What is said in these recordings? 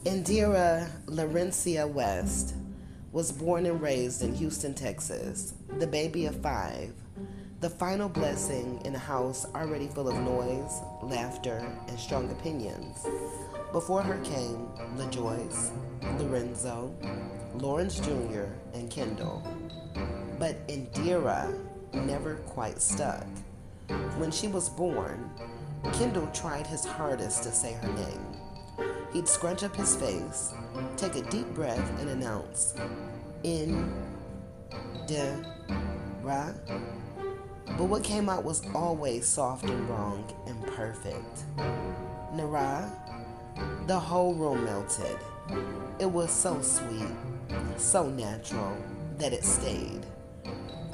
Indira Laurencia West was born and raised in Houston, Texas, the baby of five, the final blessing in a house already full of noise, laughter, and strong opinions. Before her came LaJoyce, Lorenzo, Lawrence Jr., and Kendall. But Indira never quite stuck. When she was born, Kendall tried his hardest to say her name. He'd scrunch up his face, take a deep breath, and announce, In, de, ra. But what came out was always soft and wrong and perfect. Nirah, the whole room melted. It was so sweet, so natural, that it stayed.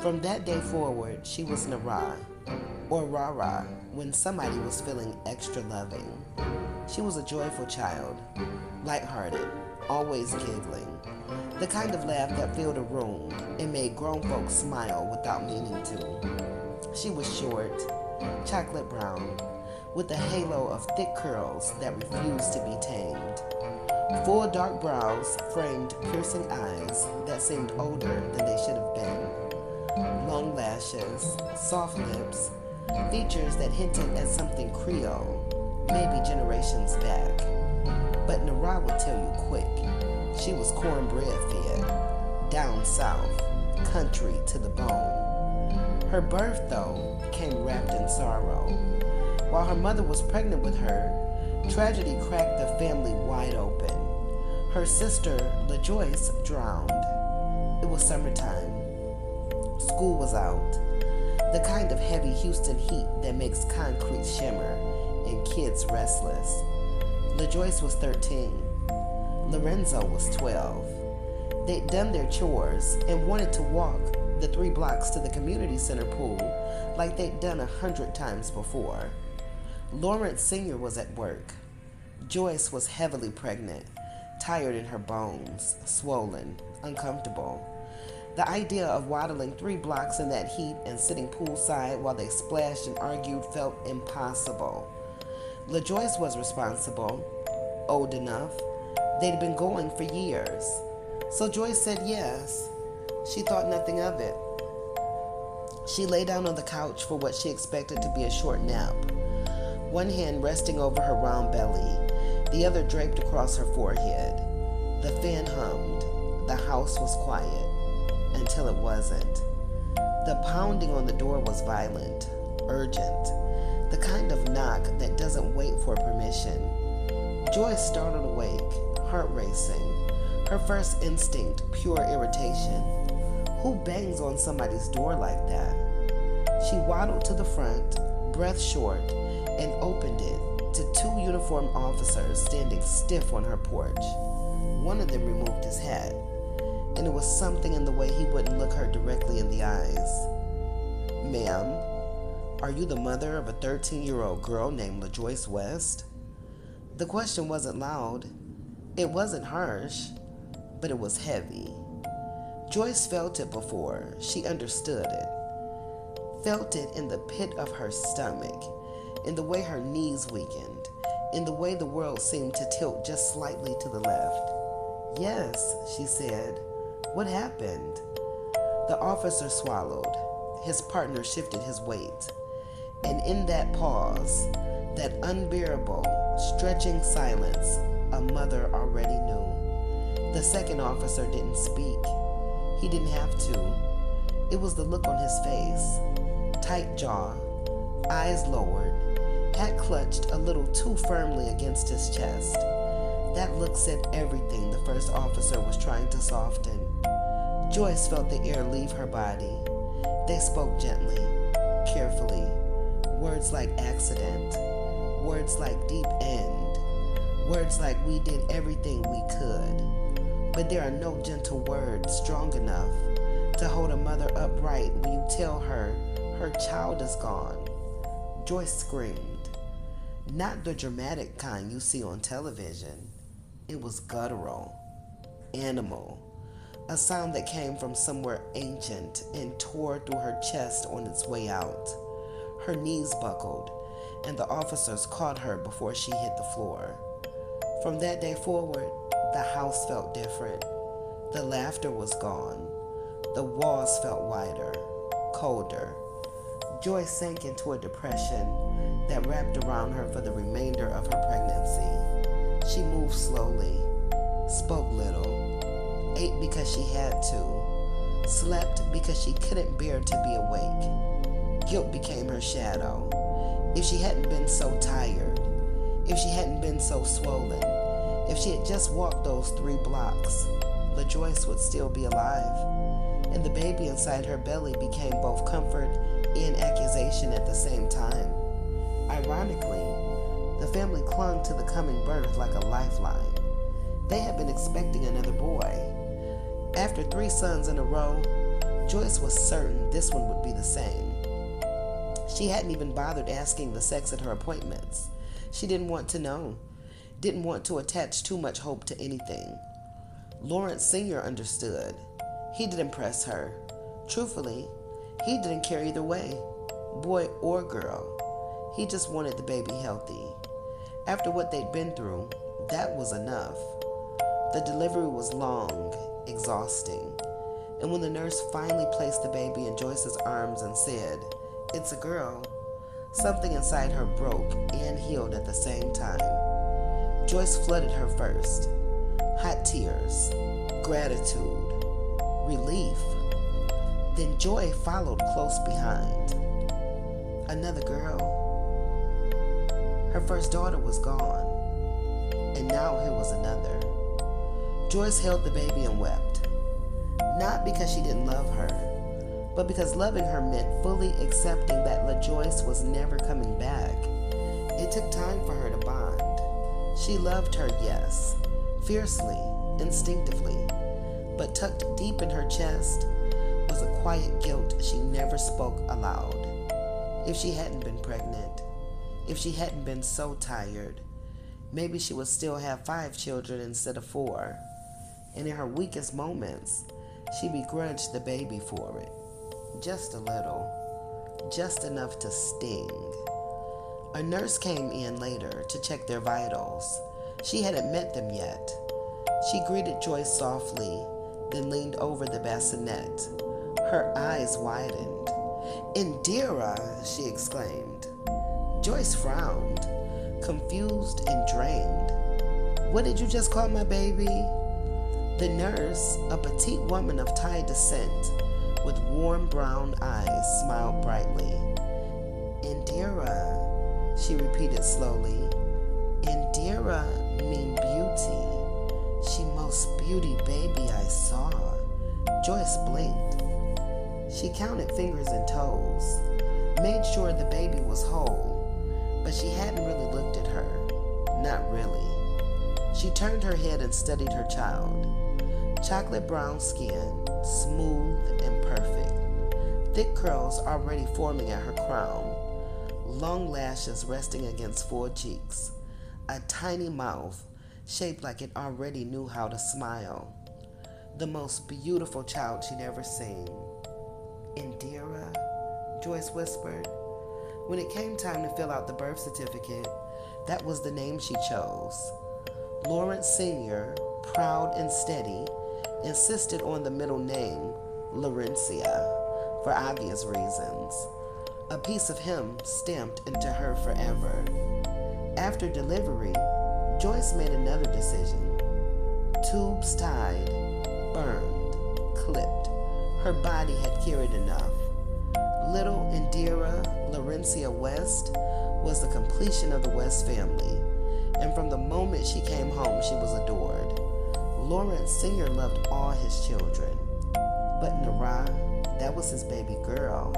From that day forward, she was Nirah, or Rara, when somebody was feeling extra loving. She was a joyful child, lighthearted, always giggling, the kind of laugh that filled a room and made grown folks smile without meaning to. She was short, chocolate brown, with a halo of thick curls that refused to be tamed. Full dark brows framed piercing eyes that seemed older than they should have been. Long lashes, soft lips, features that hinted at something Creole, maybe generations back. But Nirah would tell you quick, she was cornbread fed, down south, country to the bone. Her birth, though, came wrapped in sorrow. While her mother was pregnant with her, tragedy cracked the family wide open. Her sister, LaJoyce, drowned. It was summertime. School was out. The kind of heavy Houston heat that makes concrete shimmer and kids restless. LaJoyce was 13. Lorenzo was 12. They'd done their chores and wanted to walk the 3 blocks to the community center pool like they'd done 100 times before. Lawrence Sr. was at work. Joyce was heavily pregnant, tired in her bones, swollen, uncomfortable. The idea of waddling 3 blocks in that heat and sitting poolside while they splashed and argued felt impossible. LaJoyce was responsible, old enough. They'd been going for years. So Joyce said yes. She thought nothing of it. She lay down on the couch for what she expected to be a short nap, one hand resting over her round belly, the other draped across her forehead. The fan hummed. The house was quiet. Until it wasn't. The pounding on the door was violent, urgent, the kind of knock that doesn't wait for permission. Joyce startled awake, heart racing, her first instinct pure irritation. Who bangs on somebody's door like that? She waddled to the front, breath short, and opened it to 2 uniformed officers standing stiff on her porch. One of them removed his hat, and it was something in the way he wouldn't look her directly in the eyes. Ma'am, are you the mother of a 13-year-old girl named LaJoyce West? The question wasn't loud. It wasn't harsh, but it was heavy. Joyce felt it before. She understood it. Felt it in the pit of her stomach, in the way her knees weakened, in the way the world seemed to tilt just slightly to the left. Yes, she said. What happened? The officer swallowed. His partner shifted his weight. And in that pause, that unbearable, stretching silence, a mother already knew. The second officer didn't speak. He didn't have to. It was the look on his face. Tight jaw, eyes lowered, hat clutched a little too firmly against his chest. That look said everything the first officer was trying to soften. Joyce felt the air leave her body. They spoke gently, carefully. Words like accident. Words like deep end. Words like we did everything we could. But there are no gentle words strong enough to hold a mother upright when you tell her her child is gone. Joyce screamed. Not the dramatic kind you see on television. It was guttural, animal, a sound that came from somewhere ancient and tore through her chest on its way out. Her knees buckled, and the officers caught her before she hit the floor. From that day forward, the house felt different. The laughter was gone. The walls felt wider, colder. Joy sank into a depression that wrapped around her for the remainder of her pregnancy. She moved slowly, spoke little, ate because she had to, slept because she couldn't bear to be awake. Guilt became her shadow. If she hadn't been so tired, if she hadn't been so swollen, if she had just walked those 3 blocks, LaJoyce would still be alive. And the baby inside her belly became both comfort and accusation at the same time. Ironically, the family clung to the coming birth like a lifeline. They had been expecting another boy. After 3 sons in a row, Joyce was certain this one would be the same. She hadn't even bothered asking the sex at her appointments. She didn't want to know, didn't want to attach too much hope to anything. Lawrence Sr. understood. He didn't press her. Truthfully, he didn't care either way, boy or girl. He just wanted the baby healthy. After what they'd been through, that was enough. The delivery was long, exhausting, and when the nurse finally placed the baby in Joyce's arms and said, "It's a girl," something inside her broke and healed at the same time. Joyce flooded her first. Hot tears, gratitude, relief. Then joy followed close behind. Another girl. Her first daughter was gone, and now here was another. Joyce held the baby and wept. Not because she didn't love her, but because loving her meant fully accepting that LaJoyce was never coming back. It took time for her to bond. She loved her, yes, fiercely, instinctively, but tucked deep in her chest was a quiet guilt she never spoke aloud. If she hadn't been pregnant, if she hadn't been so tired, maybe she would still have 5 children instead of 4. And in her weakest moments, she begrudged the baby for it. Just a little, just enough to sting. A nurse came in later to check their vitals. She hadn't met them yet. She greeted Joyce softly, then leaned over the bassinet. Her eyes widened. "Indira," she exclaimed. Joyce frowned, confused and drained. "What did you just call my baby?" The nurse, a petite woman of Thai descent, with warm brown eyes, smiled brightly. "Indira," she repeated slowly. "Indira mean beauty. She most beauty baby I saw." Joyce blinked. She counted fingers and toes, made sure the baby was whole, but she hadn't really looked at her. Not really. She turned her head and studied her child. Chocolate brown skin, smooth and perfect. Thick curls already forming at her crown. Long lashes resting against 4 cheeks. A tiny mouth shaped like it already knew how to smile. The most beautiful child she'd ever seen. "Indira," Joyce whispered. When it came time to fill out the birth certificate, that was the name she chose. Lawrence Sr., proud and steady, insisted on the middle name, Laurencia, for obvious reasons. A piece of him stamped into her forever. After delivery, Joyce made another decision. Tubes tied, burned, clipped. Her body had carried enough. Little Indira Laurencia West was the completion of the West family, and from the moment she came home, she was adored. Lawrence Sr. loved all his children, but Nirah, that was his baby girl.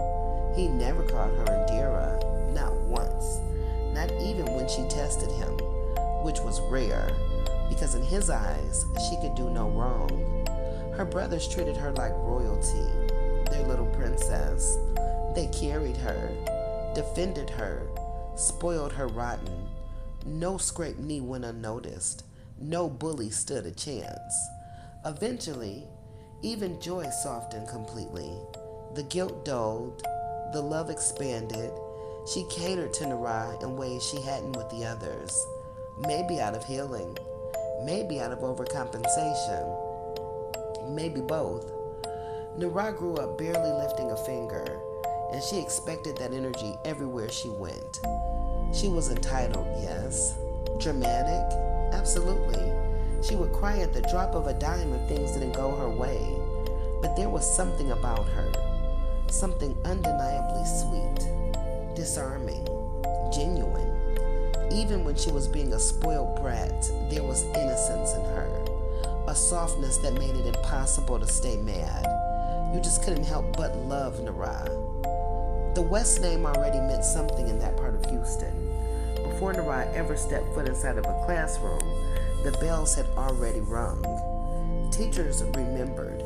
He never called her Indira, not once, not even when she tested him, which was rare, because in his eyes, she could do no wrong. Her brothers treated her like royalty, their little princess. They carried her, defended her, spoiled her rotten. No scraped knee went unnoticed. No bully stood a chance. Eventually, even joy softened completely. The guilt dulled, the love expanded. She catered to Nirah in ways she hadn't with the others, maybe out of healing, maybe out of overcompensation, maybe both. Nirah grew up barely lifting a finger, and she expected that energy everywhere she went. She was entitled, yes. Dramatic? Absolutely. She would cry at the drop of a dime if things didn't go her way. But there was something about her, something undeniably sweet, disarming, genuine. Even when she was being a spoiled brat, there was innocence in her, a softness that made it impossible to stay mad. You just couldn't help but love Nirah. The West name already meant something in that part of Houston. Before Nirah ever stepped foot inside of a classroom, the bells had already rung. Teachers remembered.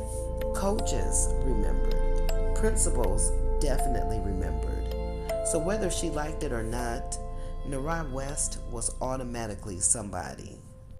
Coaches remembered. Principals definitely remembered. So whether she liked it or not, Nirah West was automatically somebody.